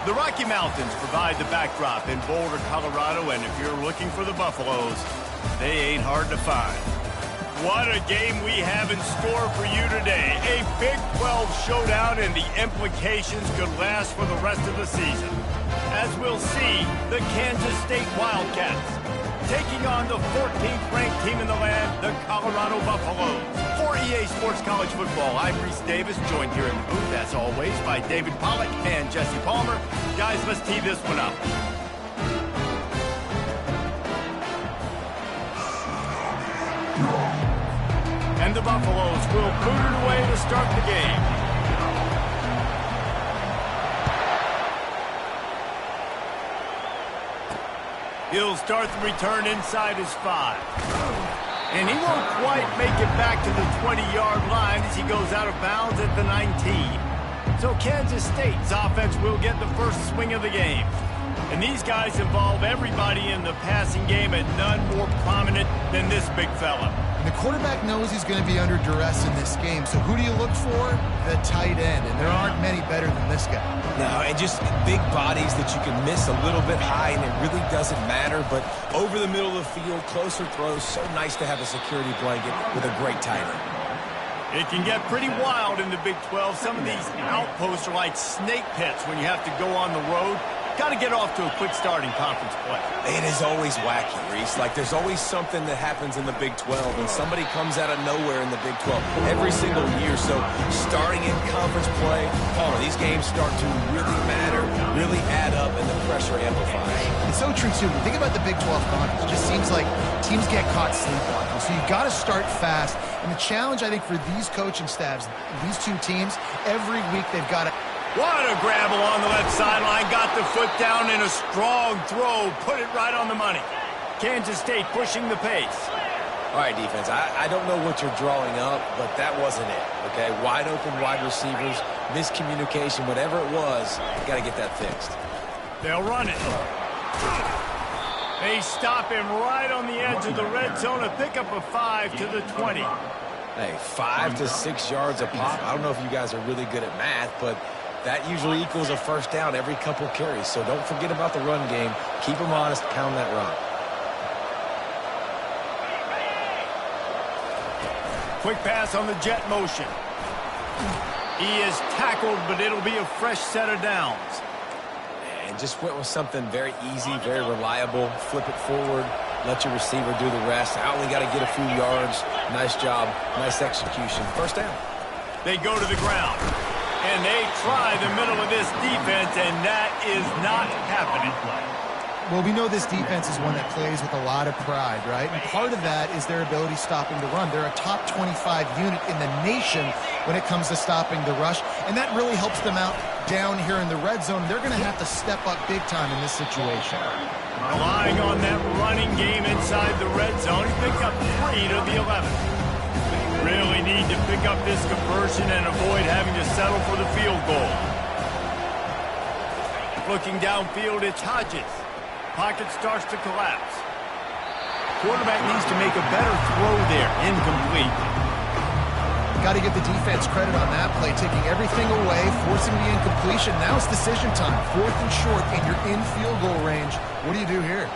The Rocky Mountains provide the backdrop in Boulder, Colorado, and if you're looking for the Buffaloes, they ain't hard to find. What a game we have in store for you today. A Big 12 showdown, and the implications could last for the rest of the season. As we'll see, the Kansas State Wildcats taking on the 14th ranked team in the land, the Colorado Buffaloes. For EA Sports College Football, I'm Reese Davis, joined here in the booth, as always, by David Pollack and Jesse Palmer. Guys, let's tee this one up. And the Buffaloes will boot it away to start the game. He'll start the return inside his 5. And he won't quite make it back to the 20-yard line as he goes out of bounds at the 19. So Kansas State's offense will get the first swing of the game. And these guys involve everybody in the passing game, and none more prominent than this big fella. The quarterback knows he's going to be under duress in this game, so who do you look for? The tight end, and there aren't many better than this guy. No, and just big bodies that you can miss a little bit high, and it really doesn't matter, but over the middle of the field, closer throws, so nice to have a security blanket with a great tight end. It can get pretty wild in the Big 12. Some of these outposts are like snake pits when you have to go on the road. Got to get off to a quick start in conference play. It is always wacky, Reese. Like, there's always something that happens in the Big 12, and somebody comes out of nowhere in the Big 12 every single year. So, starting in conference play, these games start to really matter, really add up, and the pressure amplifies. It's so true, too. When you think about the Big 12 conference, it just seems like teams get caught sleepwalking. So, you've got to start fast. And the challenge, I think, for these coaching staffs, these two teams, every week they've got to... What a grab along the left sideline. Got the foot down in a strong throw. Put it right on the money. Kansas State pushing the pace. All right, defense, I don't know what you're drawing up, but that wasn't it, okay? Wide open wide receivers, miscommunication, whatever it was, got to get that fixed. They'll run it. They stop him right on the edge of the red zone. A pickup of 5 to the 20. Hey, 5 to 6 yards a pop. I don't know if you guys are really good at math, but that usually equals a first down every couple carries. So don't forget about the run game. Keep them honest, pound that rock. Quick pass on the jet motion. He is tackled, but it'll be a fresh set of downs. And just went with something very easy, very reliable. Flip it forward. Let your receiver do the rest. I only got to get a few yards. Nice job. Nice execution. First down. They go to the ground. And they try the middle of this defense, and that is not happening. Well, we know this defense is one that plays with a lot of pride, right? And part of that is their ability stopping the run. They're a top 25 unit in the nation when it comes to stopping the rush, and that really helps them out down here in the red zone. They're going to have to step up big time in this situation. Relying on that running game inside the red zone, he picked up 3 to the 11. Really need to pick up this conversion and avoid having to settle for the field goal. Looking downfield, it's Hodges. Pocket starts to collapse. Quarterback needs to make a better throw there. Incomplete. Got to give the defense credit on that play, taking everything away, forcing the incompletion. Now it's decision time. 4th and short, and you're in field goal range. What do you do here?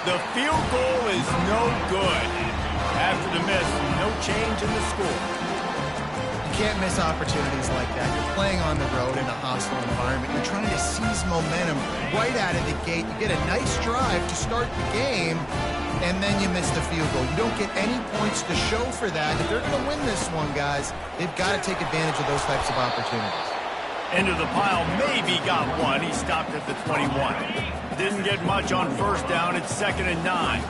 The field goal is no good. After the miss, no change in the score. You can't miss opportunities like that. You're playing on the road in a hostile environment. You're trying to seize momentum right out of the gate. You get a nice drive to start the game, and then you miss the field goal. You don't get any points to show for that. If they're going to win this one, guys, they've got to take advantage of those types of opportunities. Into the pile, maybe got one. He stopped at the 21. Didn't get much on first down. It's 2nd and 9.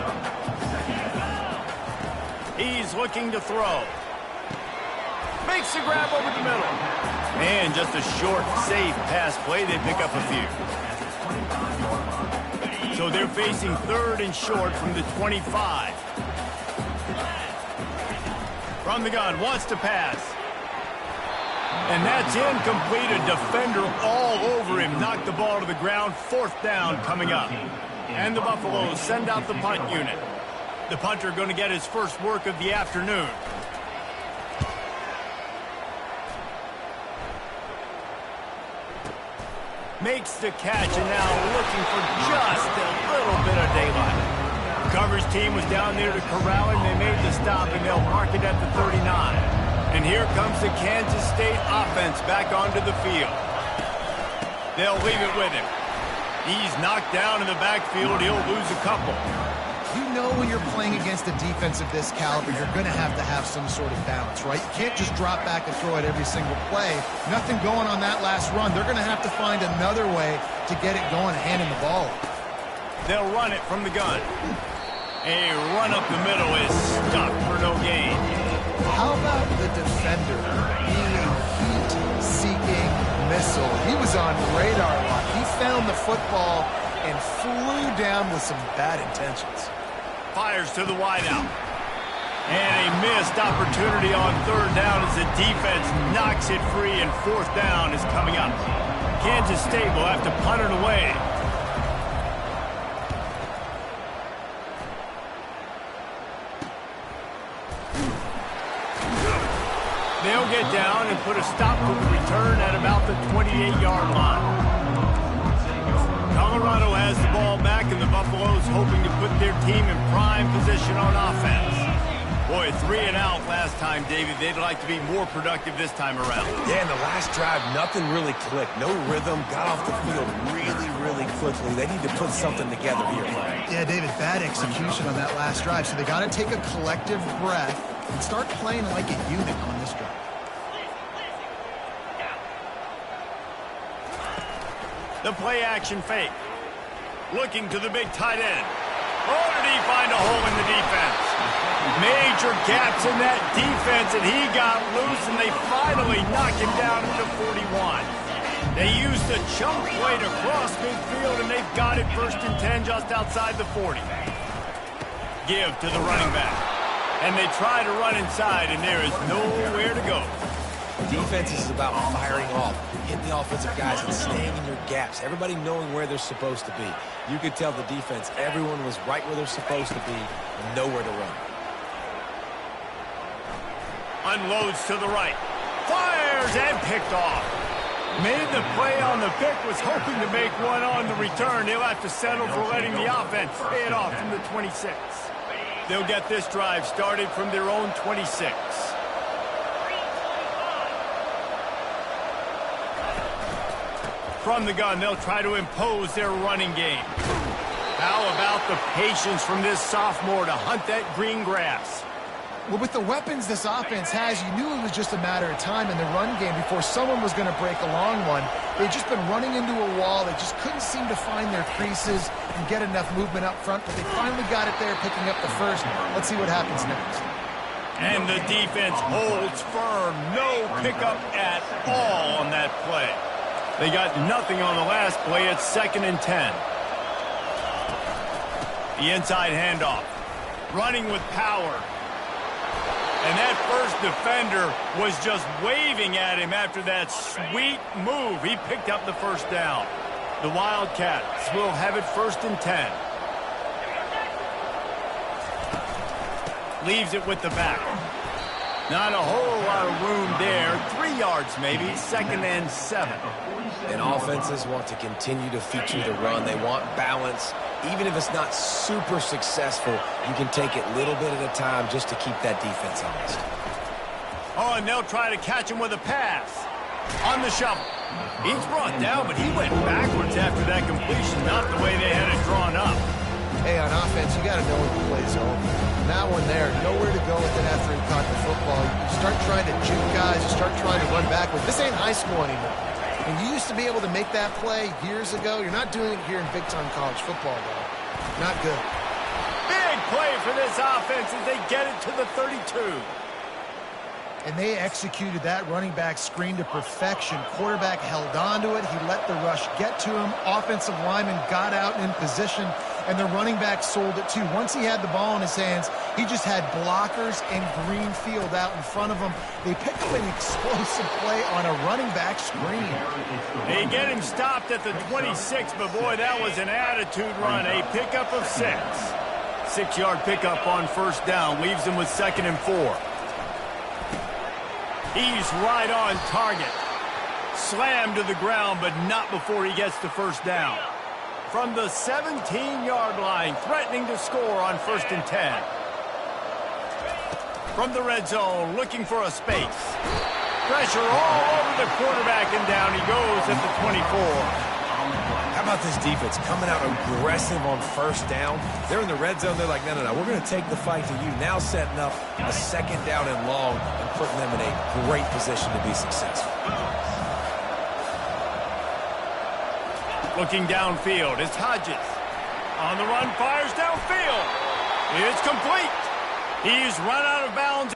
He's looking to throw. Makes the grab over the middle. And just a short, safe pass play. They pick up a few. So they're facing 3rd and short from the 25. From the gun, wants to pass. And that's incomplete. A defender all over him. Knocked the ball to the ground. 4th down coming up. And the Buffaloes send out the punt unit. The punter going to get his first work of the afternoon. Makes the catch, and now looking for just a little bit of daylight. The coverage team was down there to corral him. They made the stop, and they'll mark it at the 39. And here comes the Kansas State offense back onto the field. They'll leave it with him. He's knocked down in the backfield. He'll lose a couple. You know when you're playing against a defense of this caliber, you're going to have some sort of balance, right? You can't just drop back and throw it every single play. Nothing going on that last run. They're going to have to find another way to get it going, handing the ball. They'll run it from the gun. A run up the middle is stuck for no gain. How about the defender being a heat-seeking missile? He was on radar lock. He found the football and flew down with some bad intentions. Fires to the wideout. And a missed opportunity on third down as the defense knocks it free, and fourth down is coming up. Kansas State will have to punt it away. They'll get down and put a stop to the return at about the 28-yard line. Colorado has the ball back, and the Buffaloes hoping to put their team in prime position on offense. Boy, 3 and out last time, David. They'd like to be more productive this time around. Yeah, in the last drive, nothing really clicked. No rhythm, got off the field really quickly. They need to put something together here, Frank. Yeah, David, bad execution on that last drive, so they got to take a collective breath and start playing like a unit on this drive. The play-action fake. Looking to the big tight end. Oh, did he find a hole in the defense? Major gaps in that defense, and he got loose, and they finally knocked him down at the 41. They used a chunk play to cross midfield, and they've got it 1st and 10 just outside the 40. Give to the running back. And they try to run inside, and there is nowhere to go. Defense is about firing off, hitting the offensive guys, and staying in your gaps. Everybody knowing where they're supposed to be. You could tell the defense, everyone was right where they're supposed to be, nowhere to run. Unloads to the right. Fires and picked off. Made the play on the pick, was hoping to make one on the return. He'll have to settle for letting the offense pay it off from the 26. They'll get this drive started from their own 26. From the gun, they'll try to impose their running game. How about the patience from this sophomore to hunt that green grass? Well, with the weapons this offense has, you knew it was just a matter of time in the run game before someone was going to break a long one. They'd just been running into a wall. They just couldn't seem to find their creases and get enough movement up front, but they finally got it there, picking up the first. Let's see what happens next. And the defense holds firm. No pickup at all on that play. They got nothing on the last play. It's 2nd and 10. The inside handoff. Running with power. And that first defender was just waving at him after that sweet move. He picked up the first down. The Wildcats will have it 1st and 10. Leaves it with the back. Not a whole lot of room there. 3 yards maybe. 2nd and 7. And offenses want to continue to feature the run. They want balance. Even if it's not super successful, you can take it little bit at a time just to keep that defense honest. Oh, and they'll try to catch him with a pass. On the shovel. He's brought down, but he went backwards after that completion. Not the way they had it drawn up. Hey, on offense, you got to know when the play's over. That one there, nowhere to go with it after he caught the football. You start trying to juke guys. You start trying to run backwards. This ain't high school anymore. And you used to be able to make that play years ago. You're not doing it here in big-time college football, though. Not good. Big play for this offense as they get it to the 32. And they executed that running back screen to perfection. Quarterback held on to it. He let the rush get to him. Offensive lineman got out in position, and the running back sold it too. Once he had the ball in his hands, he just had blockers and green field out in front of him. They picked up an explosive play on a running back screen. They get him stopped at the 26, but boy, that was an attitude run. A pickup of 6. 6-yard pickup on 1st down. Leaves him with 2nd and 4. He's right on target. Slammed to the ground, but not before he gets the first down. From the 17-yard line, threatening to score on 1st and 10. From the red zone, looking for a space. Pressure all over the quarterback, and down he goes at the 24. How about this defense coming out aggressive on 1st down? They're in the red zone. They're like, no, we're going to take the fight to you. Now setting up a 2nd down and long and putting them in a great position to be successful. Looking downfield, it's Hodges. On the run, fires downfield. It's complete. He's run out of bounds.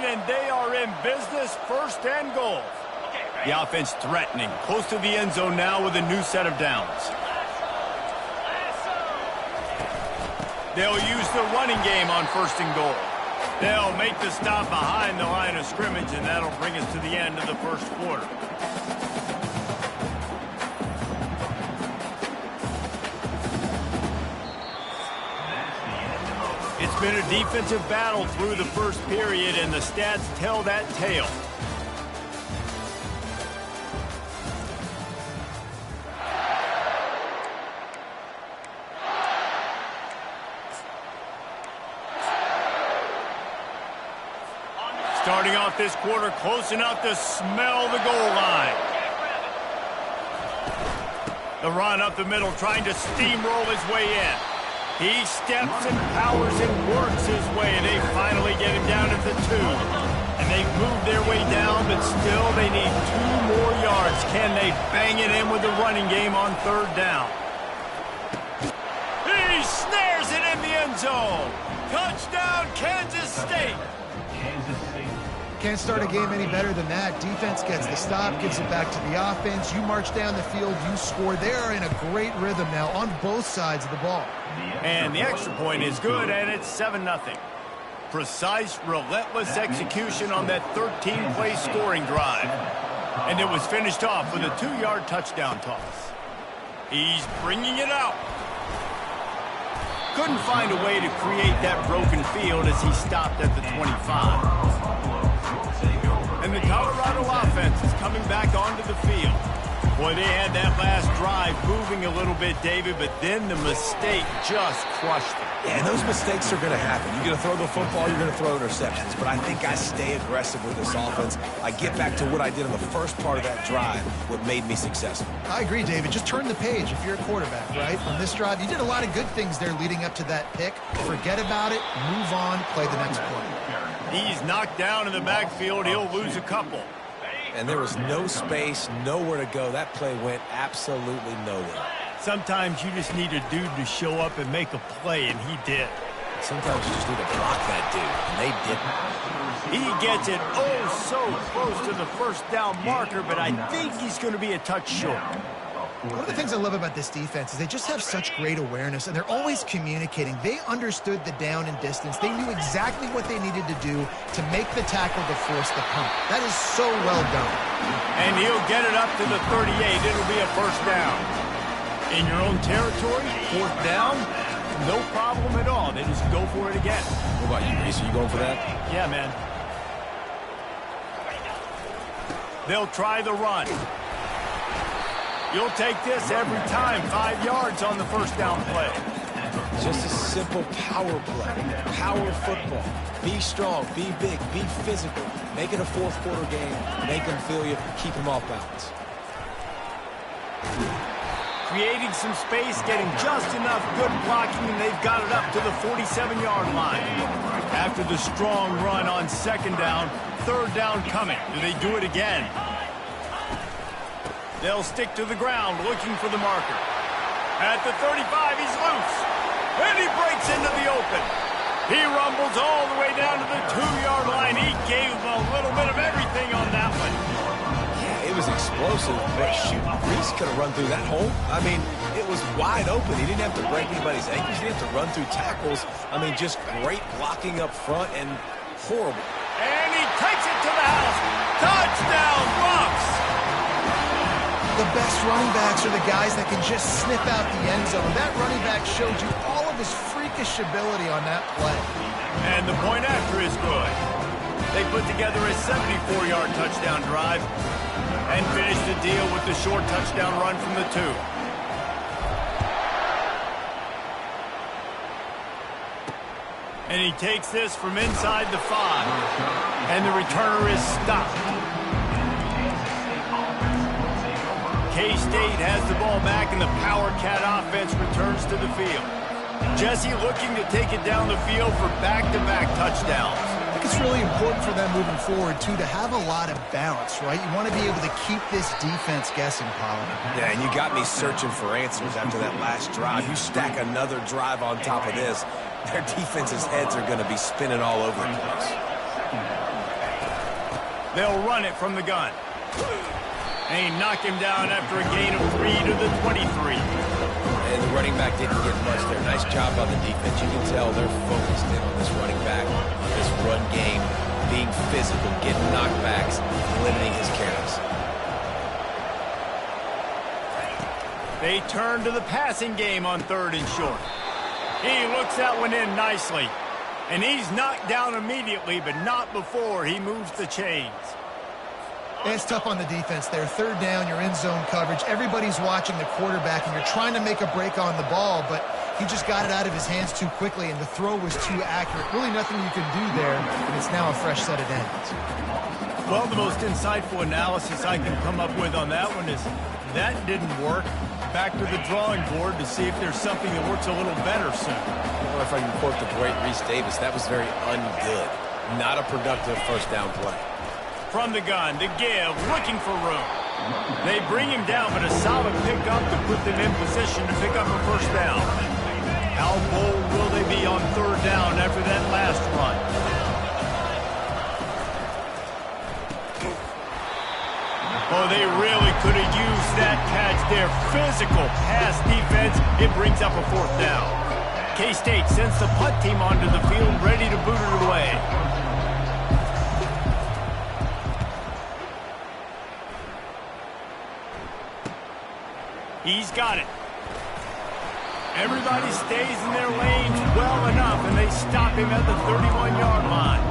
And they are in business, 1st and goal. The offense threatening, close to the end zone now with a new set of downs. They'll use the running game on 1st and goal. They'll make the stop behind the line of scrimmage, and that'll bring us to the end of the 1st quarter. It's been a defensive battle through the 1st period, and the stats tell that tale. Starting off this quarter close enough to smell the goal line. The run up the middle, trying to steamroll his way in. He steps and powers and works his way, and they finally get him down at the 2. And they've moved their way down, but still they need 2 more yards. Can they bang it in with the running game on 3rd down? He snares it in the end zone. Touchdown, Kansas State. Can't start a game any better than that. Defense gets the stop, gives it back to the offense. You march down the field, you score. They are in a great rhythm now on both sides of the ball. And the extra point is good, and it's 7-0. Precise, relentless execution on that 13-play scoring drive. And it was finished off with a 2-yard touchdown toss. He's bringing it out. Couldn't find a way to create that broken field as he stopped at the 25. And the Colorado offense is coming back onto the field. Boy, they had that last drive moving a little bit, David, but then the mistake just crushed them. Yeah, and those mistakes are going to happen. You're going to throw the football, you're going to throw interceptions. But I think I stay aggressive with this offense. I get back to what I did in the first part of that drive, what made me successful. I agree, David. Just turn the page if you're a quarterback, right? On this drive, you did a lot of good things there leading up to that pick. Forget about it, move on, play the next play. He's knocked down in the backfield. He'll lose a couple. And there was no space, nowhere to go. That play went absolutely nowhere. Sometimes you just need a dude to show up and make a play, and he did. Sometimes you just need to block that dude, and they didn't. He gets it so close to the 1st down marker, but I think he's going to be a touch short. One of the things I love about this defense is they just have such great awareness, and they're always communicating. They understood the down and distance. They knew exactly what they needed to do to make the tackle to force the punt. That is so well done. And he'll get it up to the 38. It'll be a 1st down. In your own territory, 4th down, no problem at all. They just go for it again. What about you, Reese? Are you going for that? Yeah, man. They'll try the run. You'll take this every time. 5 yards on the 1st down play. Just a simple power play. Power football. Be strong, be big, be physical. Make it a 4th quarter game. Make them feel you. Keep them off balance. Creating some space, getting just enough good blocking, and they've got it up to the 47-yard line. After the strong run on 2nd down, 3rd down coming. Do they do it again? They'll stick to the ground, looking for the marker. At the 35, he's loose. And he breaks into the open. He rumbles all the way down to the 2-yard line. He gave a little bit of everything on that one. Yeah, it was explosive, but shoot, Reese could have run through that hole. I mean, it was wide open. He didn't have to break anybody's ankles. He didn't have to run through tackles. I mean, just great blocking up front and horrible. And he takes it to the house. Touchdown, Bucs! The best running backs are the guys that can just snip out the end zone. That running back showed you all of his freakish ability on that play. And the point after is good. They put together a 74-yard touchdown drive and finished the deal with the short touchdown run from the 2. And he takes this from inside the 5. And the returner is stopped. K-State has the ball back, and the Power Cat offense returns to the field. Jesse looking to take it down the field for back-to-back touchdowns. I think it's really important for them moving forward, too, to have a lot of balance, right? You want to be able to keep this defense guessing, Pollard. Yeah, and you got me searching for answers after that last drive. You stack another drive on top of this, their defense's heads are going to be spinning all over the place. They'll run it from the gun. And he knocked him down after a gain of 3 to the 23. And the running back didn't get much there. Nice job by the defense. You can tell they're focused in on this running back, this run game, being physical, getting knockbacks, limiting his carries. They turn to the passing game on 3rd and short. He looks that one in nicely. And he's knocked down immediately, but not before he moves the chains. It's tough on the defense there. 3rd down, you're in zone coverage. Everybody's watching the quarterback, and you're trying to make a break on the ball, but he just got it out of his hands too quickly, and the throw was too accurate. Really nothing you can do there, and it's now a fresh set of downs. Well, the most insightful analysis I can come up with on that one is that didn't work. Back to the drawing board to see if there's something that works a little better soon. Or if I can quote the great Reese Davis, that was very ungood. Not a productive first down play. From the gun, to give, looking for room. They bring him down, but a solid pickup to put them in position to pick up a first down. How bold will they be on 3rd down after that last run? Oh, they really could have used that catch there. Physical pass defense. It brings up a 4th down. K-State sends the punt team onto the field, ready to boot it away. He's got it. Everybody stays in their lanes well enough, and they stop him at the 31-yard line.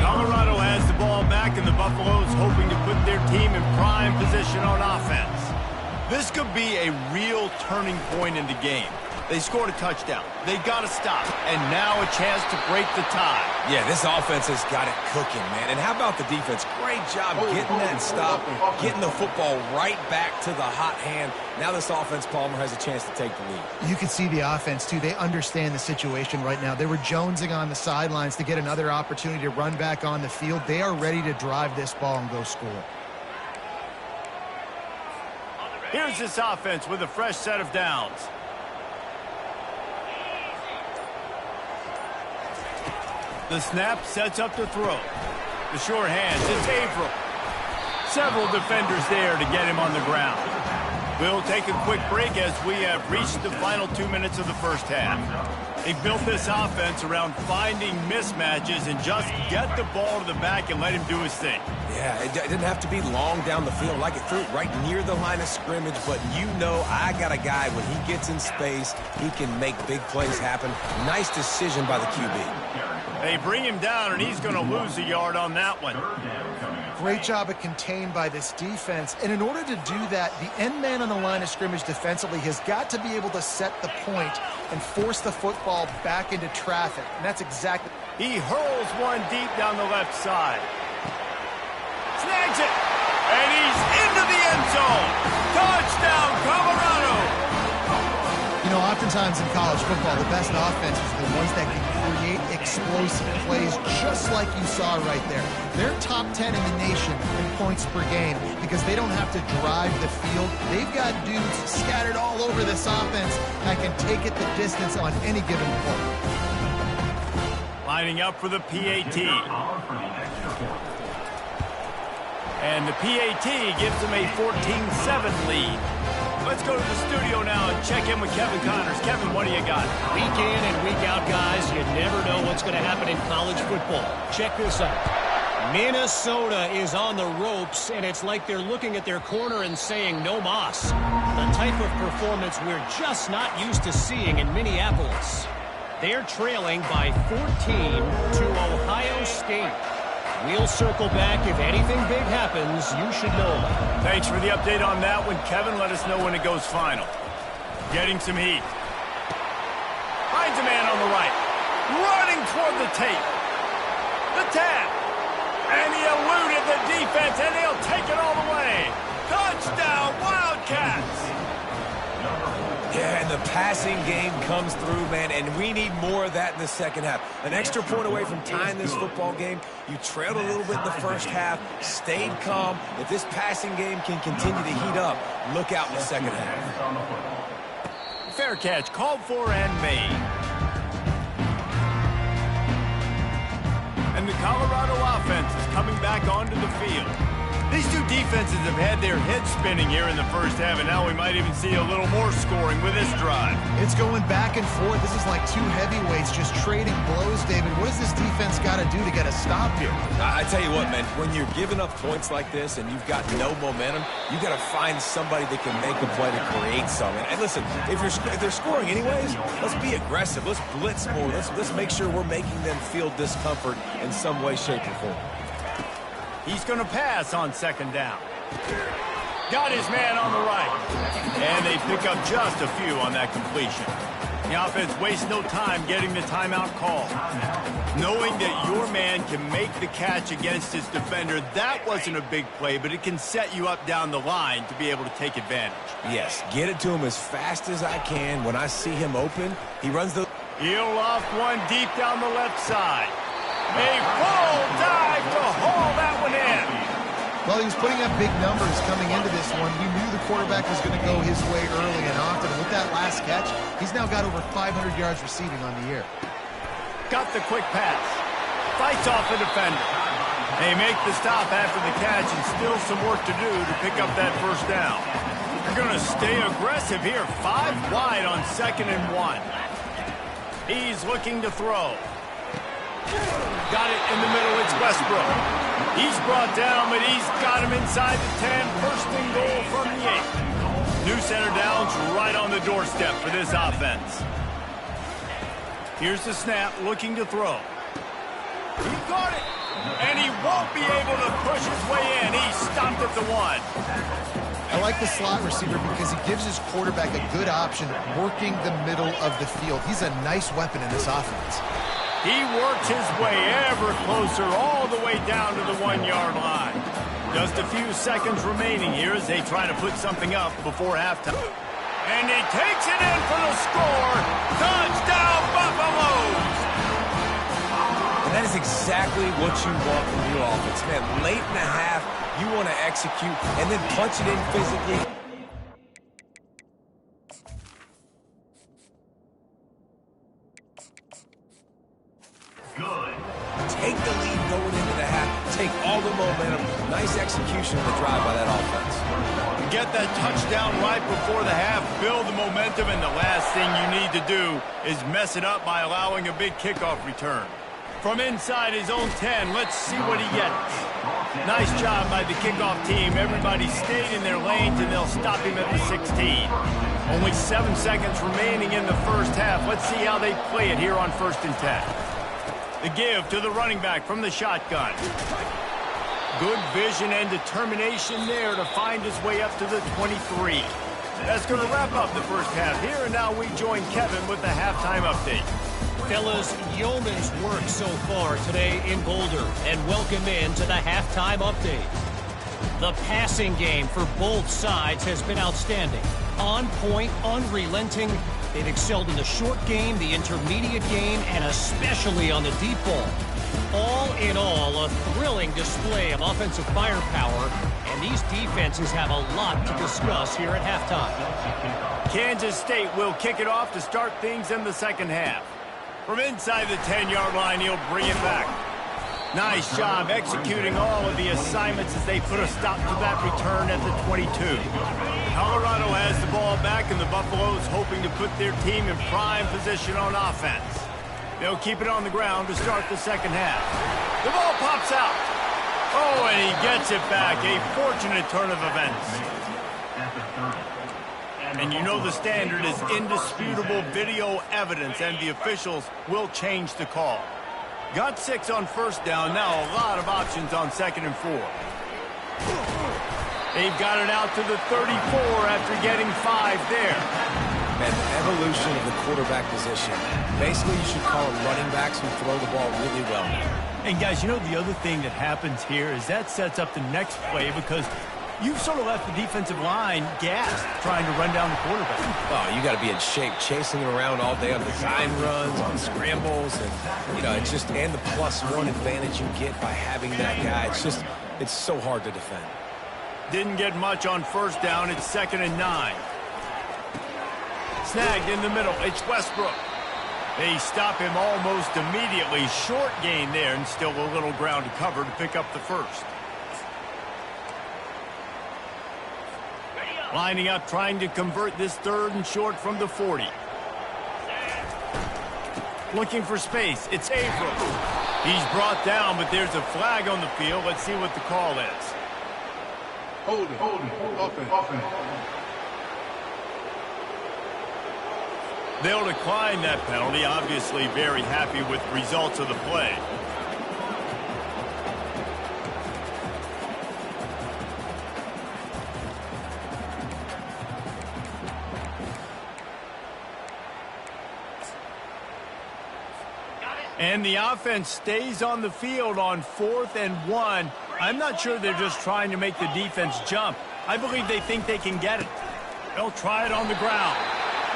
Colorado has the ball back, and the Buffaloes hoping to put their team in prime position on offense. This could be a real turning point in the game. They scored a touchdown. They got to stop, and now a chance to break the tie. Yeah, this offense has got it cooking, man. And how about the defense? Great job getting that stop, getting the football right back to the hot hand. Now this offense, Palmer, has a chance to take the lead. You can see the offense, too. They understand the situation right now. They were jonesing on the sidelines to get another opportunity to run back on the field. They are ready to drive this ball and go score. Here's this offense with a fresh set of downs. The snap sets up the throw. The short hands, it's Averill. Several defenders there to get him on the ground. We'll take a quick break as we have reached the final 2 minutes of the first half. They built this offense around finding mismatches and just get the ball to the back and let him do his thing. Yeah, it didn't have to be long down the field. Like it threw it right near the line of scrimmage, but you know I got a guy, when he gets in space, he can make big plays happen. Nice decision by the QB. They bring him down, and he's going to lose a yard on that one. Great job of contained by this defense. And in order to do that, the end man on the line of scrimmage defensively has got to be able to set the point and force the football back into traffic. And that's exactly... He hurls one deep down the left side. Snags it. And he's into the end zone. Touchdown, Colorado. You know, oftentimes in college football, the best offenses are the ones that can create explosive plays just like you saw right there. They're top 10 in the nation in points per game because they don't have to drive the field. They've got dudes scattered all over this offense that can take it the distance on any given play. Lining up for the PAT. And the PAT gives them a 14-7 lead. Let's go to the studio now and check in with Kevin Connors. Kevin, what do you got? Week in and week out, guys, you never know what's going to happen in college football. Check this out. Minnesota is on the ropes, and it's like they're looking at their corner and saying, no mas. The type of performance we're just not used to seeing in Minneapolis. They're trailing by 14 to Ohio State. We'll circle back. If anything big happens, you should know about it. Thanks for the update on that one, Kevin. Let us know when it goes final. Getting some heat. Finds a man on the right. Running toward the tape. The tap. And he eluded the defense, and he'll take it all the way. Touchdown, Wildcats! Yeah, and the passing game comes through, man, and we need more of that in the second half. An extra point away from tying this football game. You trailed a little bit in the first half, stayed calm. If this passing game can continue to heat up, look out in the second half. Fair catch, called for and made. And the Colorado offense is coming back onto the field. These two defenses have had their heads spinning here in the first half, and now we might even see a little more scoring with this drive. It's going back and forth. This is like two heavyweights just trading blows, David. What does this defense got to do to get a stop here? I tell you what, man, when you're giving up points like this and you've got no momentum, you got to find somebody that can make a play to create something. And listen, if they're scoring anyways, let's be aggressive. Let's blitz more. Let's make sure we're making them feel discomfort in some way, shape, or form. He's going to pass on second down. Got his man on the right. And they pick up just a few on that completion. The offense wastes no time getting the timeout call. Knowing that your man can make the catch against his defender, that wasn't a big play, but it can set you up down the line to be able to take advantage. Yes, get it to him as fast as I can. When I see him open, he runs the... He'll off one deep down the left side. A full dive to haul that one in. Well, he was putting up big numbers coming into this one. We knew the quarterback was going to go his way early and often. And with that last catch, he's now got over 500 yards receiving on the year. Got the quick pass. Fights off the defender. They make the stop after the catch, and still some work to do to pick up that first down. They're going to stay aggressive here. 5 wide on 2nd and 1. He's looking to throw. Got it in the middle. It's Westbrook. He's brought down, but he's got him inside the 10. First and goal from the 8. New center downs right on the doorstep for this offense. Here's the snap, looking to throw. He got it, and he won't be able to push his way in. He stopped at the 1. I like the slot receiver because he gives his quarterback a good option working the middle of the field. He's a nice weapon in this offense. He works his way ever closer all the way down to the 1-yard line. Just a few seconds remaining here as they try to put something up before halftime. And he takes it in for the score. Touchdown, Buffaloes! And that is exactly what you want from your offense, man. Late in the half, you want to execute and then punch it in physically. Good. Take the lead going into the half. Take all the momentum. Nice execution of the drive by that offense. Get that touchdown right before the half. Build the momentum, and the last thing you need to do is mess it up by allowing a big kickoff return. From inside his own 10, let's see what he gets. Nice job by the kickoff team. Everybody stayed in their lanes, and they'll stop him at the 16. Only 7 seconds remaining in the first half. Let's see how they play it here on 1st and 10. The give to the running back from the shotgun. Good vision and determination there to find his way up to the 23. That's going to wrap up the first half here, and now we join Kevin with the halftime update. Fellas, yeoman's work so far today in Boulder, and welcome in to the halftime update. The passing game for both sides has been outstanding. On point, unrelenting. They've excelled in the short game, the intermediate game, and especially on the deep ball. All in all, a thrilling display of offensive firepower, and these defenses have a lot to discuss here at halftime. Kansas State will kick it off to start things in the second half. From inside the 10-yard line, he'll bring it back. Nice job executing all of the assignments as they put a stop to that return at the 22. Colorado has the ball back, and the Buffaloes hoping to put their team in prime position on offense. They'll keep it on the ground to start the second half. The ball pops out. Oh, and he gets it back. A fortunate turn of events. And you know the standard is indisputable video evidence, and the officials will change the call. Got 6 on first down. Now a lot of options on 2nd and 4. They've got it out to the 34 after getting 5 there. Man, the evolution of the quarterback position. Basically, you should call it running backs who throw the ball really well now. And guys, you know the other thing that happens here is that sets up the next play, because you've sort of left the defensive line gassed trying to run down the quarterback. Oh, you got to be in shape, chasing him around all day on design runs, on scrambles, and, you know, it's just, and the +1 advantage you get by having that guy. It's so hard to defend. Didn't get much on first down. It's 2nd and 9. Snagged in the middle. It's Westbrook. They stop him almost immediately. Short gain there, and still a little ground to cover to pick up the first. Lining up, trying to convert this 3rd and short from the 40. Looking for space. It's Abrams. He's brought down, but there's a flag on the field. Let's see what the call is. Hold it. Offense. They'll decline that penalty. Obviously very happy with the results of the play. And the offense stays on the field on 4th and 1. I'm not sure they're just trying to make the defense jump. I believe they think they can get it. They'll try it on the ground.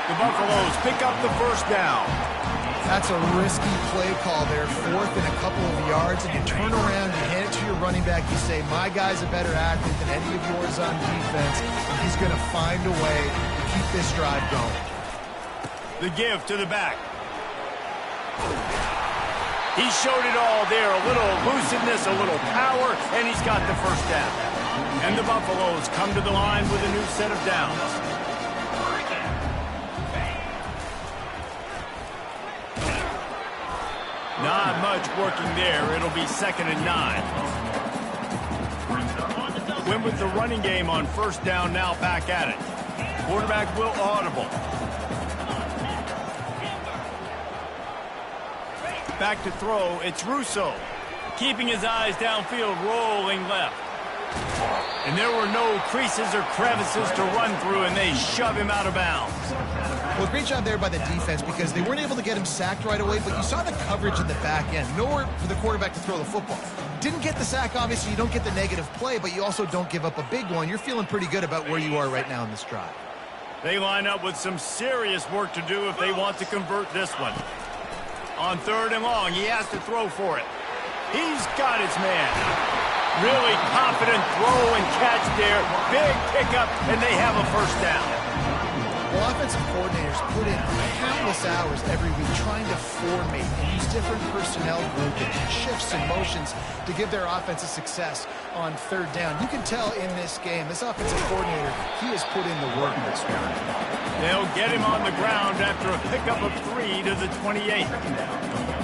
The Buffaloes pick up the first down. That's a risky play call there, 4th and a couple of yards, and you turn around, you hand it to your running back, you say, my guy's a better athlete than any of yours on defense, and he's going to find a way to keep this drive going. The give to the back. He showed it all there, a little elusiveness, a little power, and he's got the first down. And the Buffaloes come to the line with a new set of downs. Not much working there. It'll be 2nd and 9. Win with the running game on first down, now back at it. Quarterback will audible. Back to throw, it's Russo. Keeping his eyes downfield, rolling left. And there were no creases or crevices to run through, and they shove him out of bounds. Well, great job there by the defense, because they weren't able to get him sacked right away, but you saw the coverage in the back end. Nowhere for the quarterback to throw the football. Didn't get the sack, obviously. You don't get the negative play, but you also don't give up a big one. You're feeling pretty good about where you are right now in this drive. They line up with some serious work to do if they want to convert this one. On 3rd and long, he has to throw for it. He's got his man. Really confident throw and catch there. Big pickup, and they have a first down. Well, offensive coordinators put in countless hours every week trying to formate and use different personnel groupings and shifts and motions to give their offense a success on 3rd down. You can tell in this game, this offensive coordinator, he has put in the work this week. They'll get him on the ground after a pickup of 3 to the 28.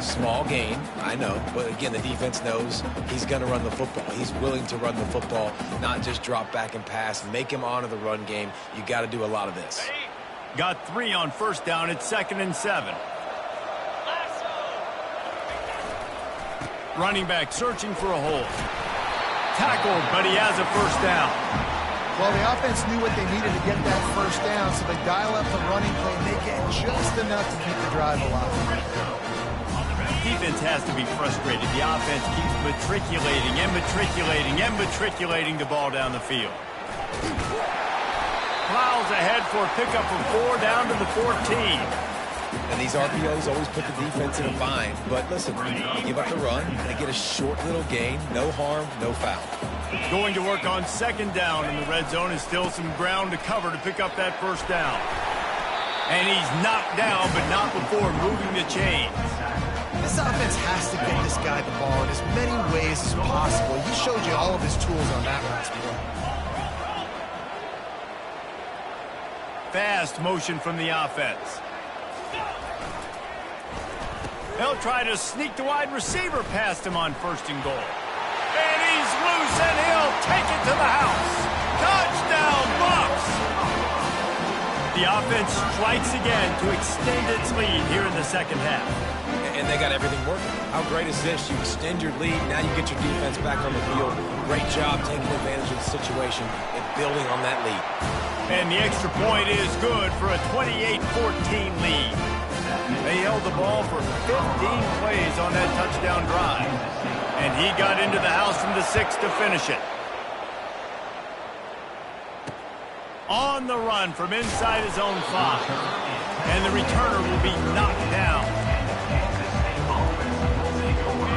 Small gain, I know, but again, the defense knows he's going to run the football. He's willing to run the football, not just drop back and pass, make him honor the run game. You got to do a lot of this. Got 3 on first down. It's 2nd and 7. Running back searching for a hole. Tackled, but he has a first down. Well, the offense knew what they needed to get that first down, so they dial up the running play, and they get just enough to keep the drive alive. Defense has to be frustrated. The offense keeps matriculating and matriculating and matriculating the ball down the field. Plows ahead for a pickup of 4 down to the 14. And these RPOs always put the defense in a bind. But listen, give up the run, they get a short little gain, no harm, no foul. Going to work on 2nd down in the red zone, is still some ground to cover to pick up that first down. And he's knocked down, but not before moving the chains. This offense has to get this guy the ball in as many ways as possible. He showed you all of his tools on that last play. Fast motion from the offense. They'll try to sneak the wide receiver past him on 1st and goal. And he's loose, and he'll take it to the house. Touchdown, Bucs! The offense strikes again to extend its lead here in the second half. And they got everything working. How great is this? You extend your lead. Now you get your defense back on the field. Great job taking advantage of the situation and building on that lead. And the extra point is good for a 28-14 lead. They held the ball for 15 plays on that touchdown drive. And he got into the house from the 6 to finish it. On the run from inside his own 5. And the returner will be knocked down.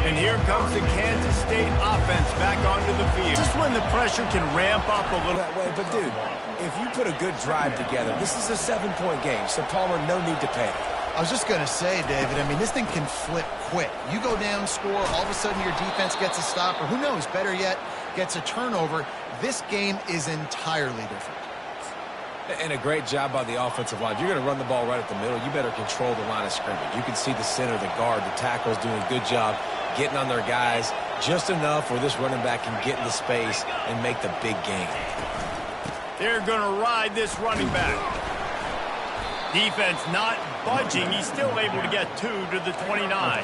And here comes the Kansas State offense back onto the field. Just when the pressure can ramp up a little. That way, but dude, if you put a good drive together, this is a 7-point game, so Palmer, no need to panic. I was just going to say, David, I mean, this thing can flip quick. You go down, score, all of a sudden your defense gets a stop, or who knows, better yet, gets a turnover. This game is entirely different. And a great job by the offensive line. If you're going to run the ball right at the middle, you better control the line of scrimmage. You can see the center, the guard, the tackles doing a good job getting on their guys just enough where this running back can get into space and make the big game. They're going to ride this running back. Defense not budging. He's still able to get 2 to the 29.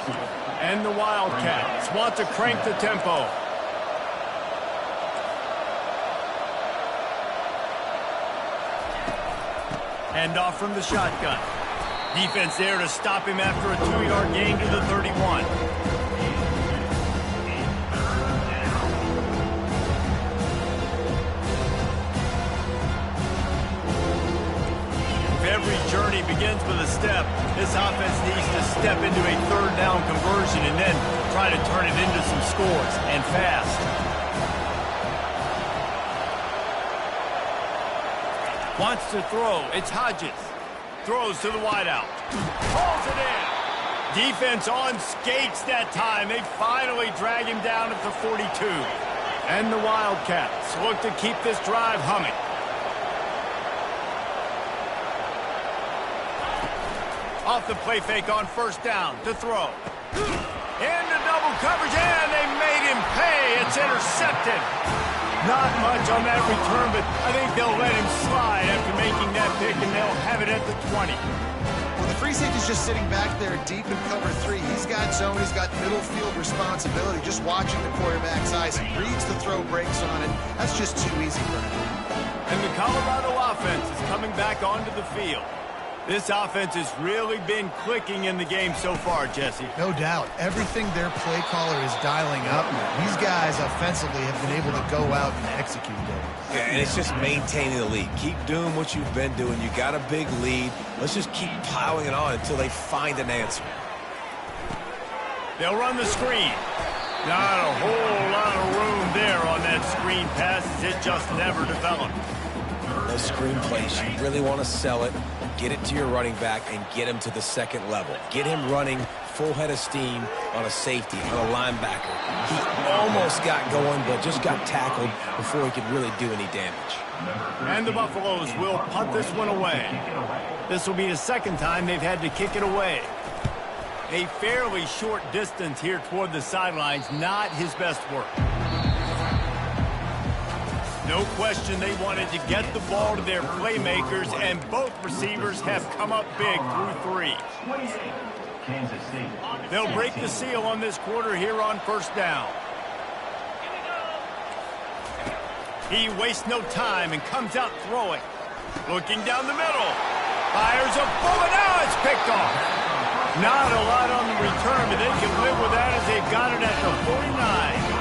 And the Wildcats want to crank the tempo. Hand off from the shotgun. Defense there to stop him after a 2-yard gain to the 31. Every journey begins with a step. This offense needs to step into a 3rd down conversion and then try to turn it into some scores, and fast. Wants to throw. It's Hodges. Throws to the wideout. Pulls it in. Defense on skates that time. They finally drag him down at the 42. And the Wildcats look to keep this drive humming. Off the play fake on 1st down to throw. Into double coverage, and they made him pay. It's intercepted. Not much on that return, but I think they'll let him slide after making that pick, and they'll have it at the 20. Well, the free safety's just sitting back there deep in cover 3. He's got zone. He's got middle field responsibility. Just watching the quarterback's eyes. He reads the throw, breaks on it. That's just too easy for him. And the Colorado offense is coming back onto the field. This offense has really been clicking in the game so far, Jesse. No doubt. Everything their play caller is dialing up. These guys offensively have been able to go out and execute games. Yeah, and it's just maintaining the lead. Keep doing what you've been doing. You got a big lead. Let's just keep piling it on until they find an answer. They'll run the screen. Not a whole lot of room there on that screen pass. It just never developed. Those screen plays, you really want to sell it. Get it to your running back and get him to the 2nd level. Get him running full head of steam on a safety, on a linebacker. He almost got going, but just got tackled before he could really do any damage. And the Buffaloes will punt this one away. This will be the 2nd time they've had to kick it away. A fairly short distance here toward the sidelines, not his best work. No question they wanted to get the ball to their playmakers, and both receivers have come up big through 3. They'll break the seal on this quarter here on 1st down. He wastes no time and comes out throwing. Looking down the middle. Fires a bullet. Now it's picked off. Not a lot on the return, but they can live with that as they've got it at the 49.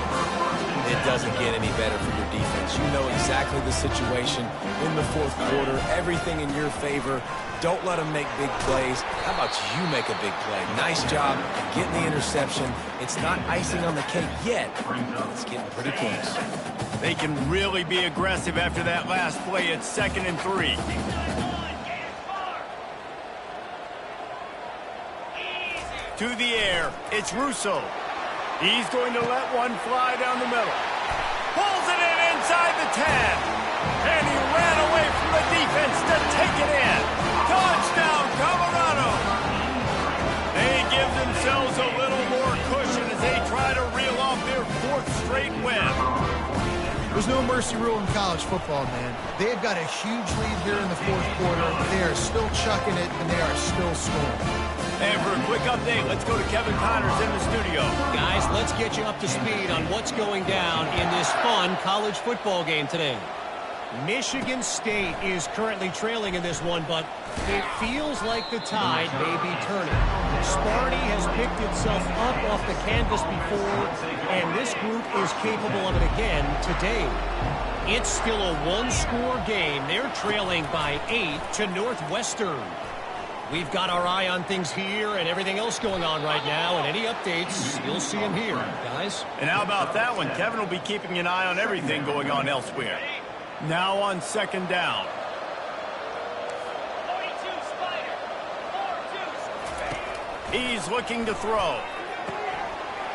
It doesn't get any better for your defense. You know exactly the situation in the 4th quarter. Everything in your favor. Don't let them make big plays. How about you make a big play? Nice job getting the interception. It's not icing on the cake yet, but it's getting pretty close. They can really be aggressive after that last play. It's 2nd and 3. To the air. It's Russo. He's going to let one fly down the middle. Pulls it in inside the 10. And he ran away from the defense to take it in. Touchdown, Colorado. They give themselves a little more cushion as they try to reel off their 4th straight win. There's no mercy rule in college football, man. They've got a huge lead here in the fourth quarter. They are still chucking it, and they are still scoring. And for a quick update, let's go to Kevin Connors in the studio. Guys, let's get you up to speed on what's going down in this fun college football game today. Michigan State is currently trailing in this one, but it feels like the tide may be turning. Sparty has picked itself up off the canvas before, and this group is capable of it again today. It's still a one-score game. They're trailing by 8 to Northwestern. We've got our eye on things here and everything else going on right now, and any updates, you'll see them here, guys. And how about that one? Kevin will be keeping an eye on everything going on elsewhere. Now on second down. He's looking to throw.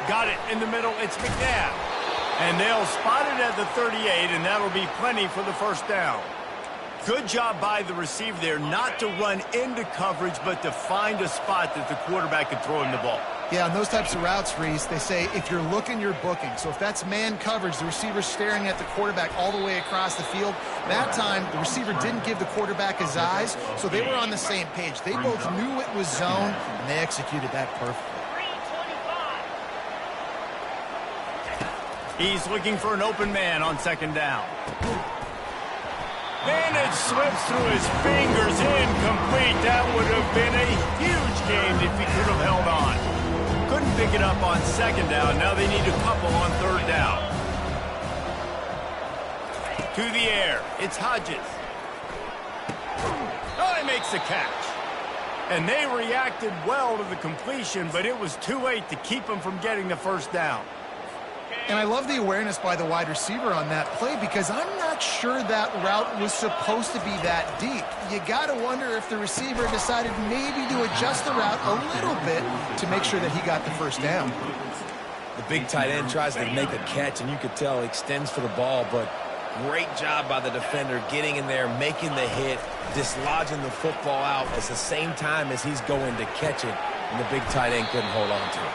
Got it in the middle. It's McNabb. And they'll spot it at the 38, and that'll be plenty for the first down. Good job by the receiver there not to run into coverage, but to find a spot that the quarterback could throw him the ball. Yeah, on those types of routes, Reese, they say if you're looking, you're booking. So if that's man coverage, the receiver's staring at the quarterback all the way across the field. That time, the receiver didn't give the quarterback his eyes, so they were on the same page. They both knew it was zone, and they executed that perfectly. He's looking for an open man on second down. And it slips through his fingers, incomplete. That would have been a huge game if he could have held on. Couldn't pick it up on second down. Now they need a couple on third down. To the air. It's Hodges. Oh, he makes the catch. And they reacted well to the completion, but it was too late to keep him from getting the first down. And I love the awareness by the wide receiver on that play because I'm not sure that route was supposed to be that deep. You got to wonder if the receiver decided maybe to adjust the route a little bit to make sure that he got the first down. The big tight end tries to make a catch, and you could tell he extends for the ball, but great job by the defender getting in there, making the hit, dislodging the football out at the same time as he's going to catch it, and the big tight end couldn't hold on to it.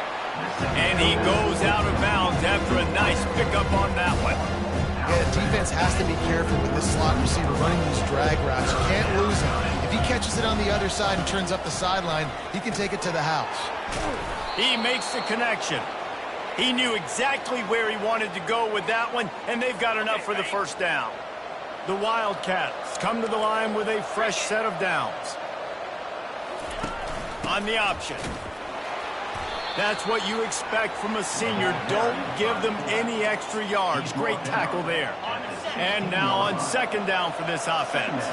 And he goes out of bounds after a nice pickup on that one. Yeah, the defense has to be careful with this slot receiver running these drag routes. You can't lose him. If he catches it on the other side and turns up the sideline, he can take it to the house. He makes the connection. He knew exactly where he wanted to go with that one, and they've got enough for the first down. The Wildcats come to the line with a fresh set of downs. On the option. That's what you expect from a senior. Don't give them any extra yards. Great tackle there. And now on second down for this offense.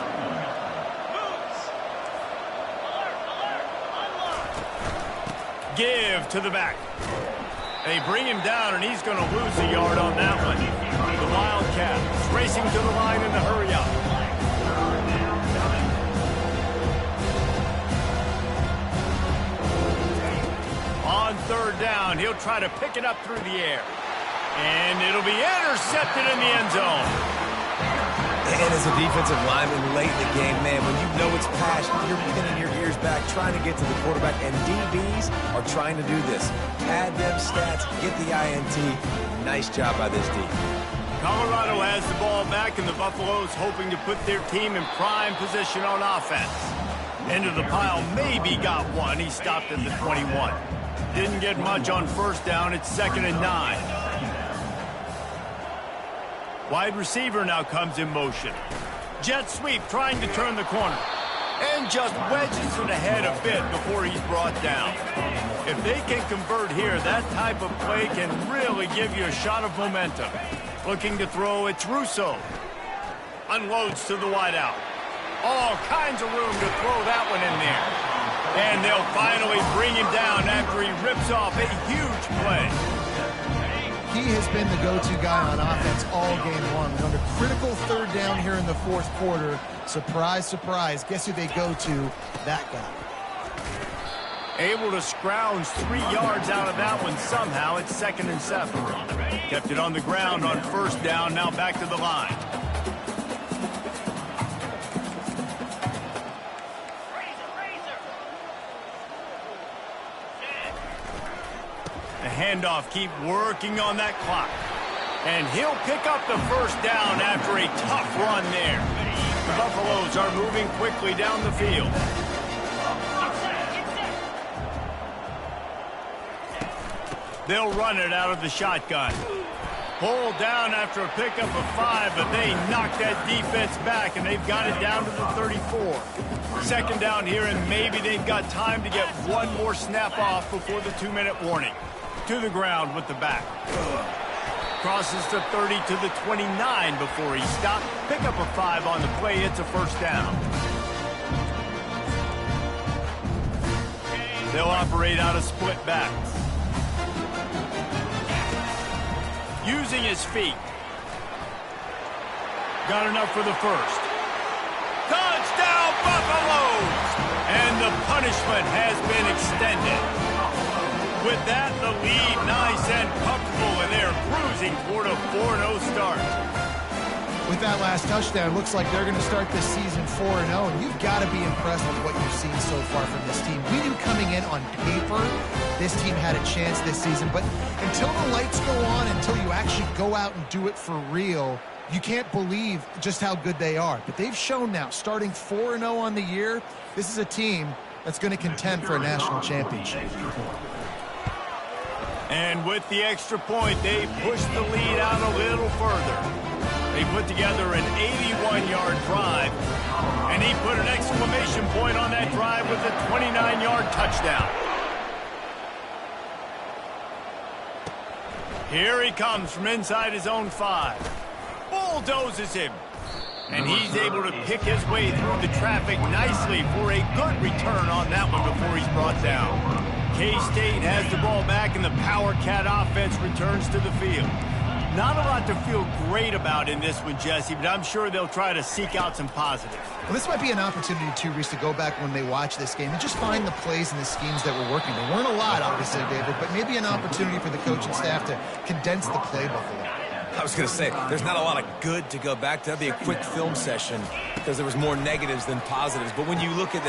Give to the back. They bring him down, and he's going to lose a yard on that one. The Wildcats racing to the line in the hurry-up. On third down, he'll try to pick it up through the air. And it'll be intercepted in the end zone. And as a defensive lineman late in the game, man, when you know it's passed, you're pinning your ears back, trying to get to the quarterback, and DBs are trying to do this. Add them stats, get the INT. Nice job by this D. Colorado has the ball back, and the Buffaloes hoping to put their team in prime position on offense. Into the pile, maybe got one. He stopped at the 21. Didn't get much on first down. It's 2nd and 9. Wide receiver now comes in motion. Jet sweep trying to turn the corner. And just wedges it ahead a bit before he's brought down. If they can convert here, that type of play can really give you a shot of momentum. Looking to throw, it's Russo. Unloads to the wideout. All kinds of room to throw that one in there. And they'll finally bring him down after he rips off a huge play. He has been the go-to guy on offense all game long. And on a critical third down here in the fourth quarter, surprise, surprise, guess who they go to? That guy. Able to scrounge 3 yards out of that one somehow. It's 2nd and 7. Kept it on the ground on first down, now back to the line. The handoff, keep working on that clock. And he'll pick up the first down after a tough run there. The Buffaloes are moving quickly down the field. They'll run it out of the shotgun. Pulled down after a pickup of 5, but they knock that defense back, and they've got it down to the 34. Second down here, and maybe they've got time to get one more snap off before the 2-minute warning. To the ground with the back. Crosses to 30 to the 29 before he stopped. Pick up a 5 on the play. It's a first down. They'll operate out of split backs. Using his feet. Got enough for the first. Touchdown, Buffaloes! And the punishment has been extended. With that, the lead nice and comfortable, and they're cruising toward a 4-0 start. With that last touchdown, looks like they're going to start this season 4-0, and you've got to be impressed with what you've seen so far from this team. We knew coming in on paper this team had a chance this season, but until the lights go on, until you actually go out and do it for real, you can't believe just how good they are. But they've shown now, starting 4-0 on the year, this is a team that's going to contend for a national championship. And with the extra point, they push the lead out a little further. They put together an 81-yard drive, and he put an exclamation point on that drive with a 29-yard touchdown. Here he comes from inside his own 5. Bulldozes him. And he's able to pick his way through the traffic nicely for a good return on that one before he's brought down. K-State has the ball back, and the Power Cat offense returns to the field. Not a lot to feel great about in this one, Jesse, but I'm sure they'll try to seek out some positives. Well, this might be an opportunity, too, Reese, to go back when they watch this game and just find the plays and the schemes that were working. There weren't a lot, obviously, David, but maybe an opportunity for the coaching staff to condense the playbook a little. I was going to say, there's not a lot of good to go back to. That'd be a quick film session because there was more negatives than positives. But when you look at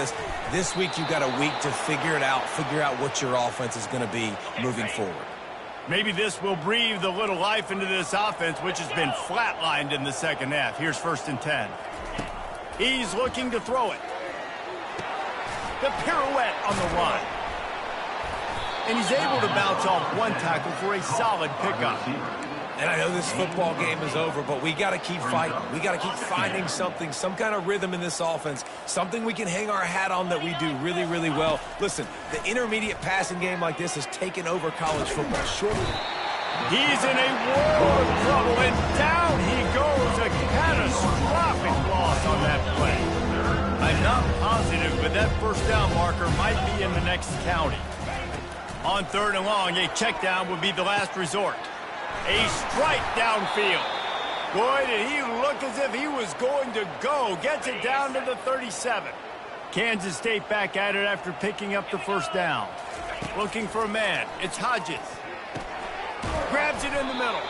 this week you've got a week to figure it out, figure out what your offense is going to be moving forward. Maybe this will breathe a little life into this offense, which has been flatlined in the second half. Here's 1st and 10. He's looking to throw it. The pirouette on the run. And he's able to bounce off one tackle for a solid pickup. And I know this football game is over, but we got to keep fighting. We got to keep finding something, some kind of rhythm in this offense, something we can hang our hat on that we do really, really well. Listen, the intermediate passing game like this has taken over college football. He's in a world of trouble, and down he goes. A catastrophic loss on that play. I'm not positive, but that first down marker might be in the next county. On 3rd and long, a check down would be the last resort. A strike downfield. Boy, did he look as if he was going to go. Gets it down to the 37. Kansas State back at it after picking up the first down. Looking for a man. It's Hodges. Grabs it in the middle.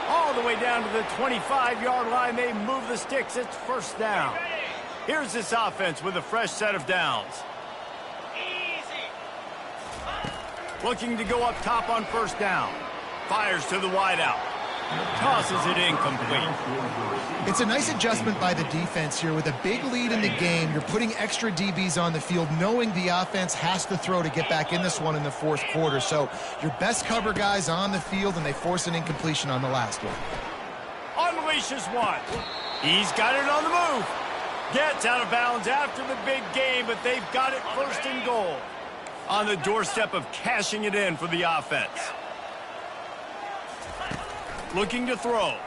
All the way down to the 25-yard line. They move the sticks. It's first down. Here's this offense with a fresh set of downs. Looking to go up top on first down. Fires to the wideout. Tosses it incomplete. It's a nice adjustment by the defense here. With a big lead in the game, you're putting extra DBs on the field, knowing the offense has to throw to get back in this one in the 4th quarter. So your best cover guys on the field, and they force an incompletion on the last one. Unleashes one. He's got it on the move. Gets out of bounds after the big game, but they've got it 1st and goal. On the doorstep of cashing it in for the offense. Looking to throw.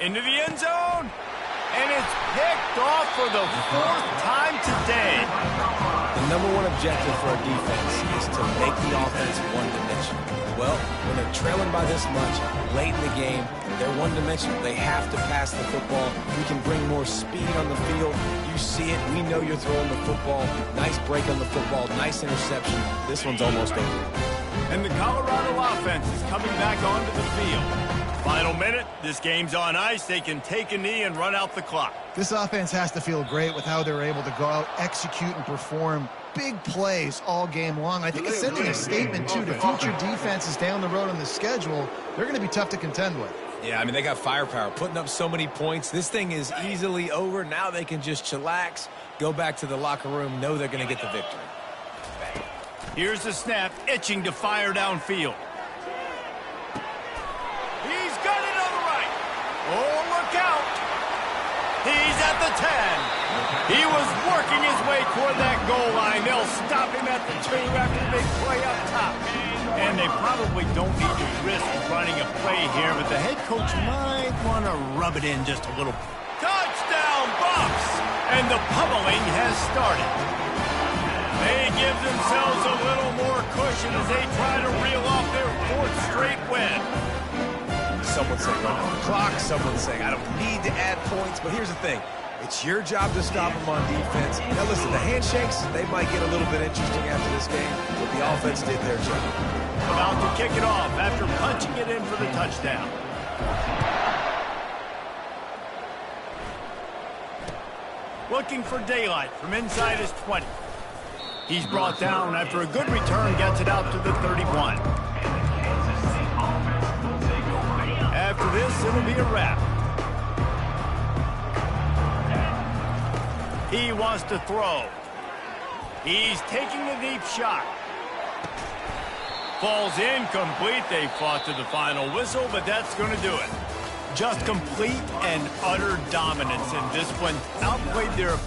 Into the end zone. And it's picked off for the 4th time today. The #1 objective for a defense is to make the offense one-dimensional. Well, when they're trailing by this much, late in the game, they're one-dimensional. They have to pass the football. We can bring more speed on the field. You see it. We know you're throwing the football. Nice break on the football. Nice interception. This one's almost over. And the Colorado offense is coming back onto the field. Final minute, this game's on ice. They can take a knee and run out the clock. This offense has to feel great with how they're able to go out, execute, and perform big plays all game long. I think it's sending a statement, too, to future defenses down the road on the schedule. They're going to be tough to contend with. Yeah, I mean, they got firepower, putting up so many points. This thing is easily over. Now they can just chillax, go back to the locker room, know they're going to get the victory. Here's the snap, itching to fire downfield. He's got it on the right. Oh, look out. He's at the 10. He was working his way toward that goal line. They'll stop him at the 2 after the big play up top. And they probably don't need to risk running a play here, but the head coach might want to rub it in just a little. Touchdown, Bucks! And the pummeling has started. They give themselves a little more cushion as they try to reel off their 4th straight win. Someone's saying run out the clock. Someone's saying I don't need to add points. But here's the thing. It's your job to stop them on defense. Now listen, the handshakes, they might get a little bit interesting after this game, but the offense did their job. About to kick it off after punching it in for the touchdown. Looking for daylight from inside his 20. He's brought down after a good return gets it out to the 31. After this, it'll be a wrap. He wants to throw. He's taking a deep shot. Falls incomplete. They fought to the final whistle, but that's going to do it. Just complete and utter dominance in this one. Outplayed their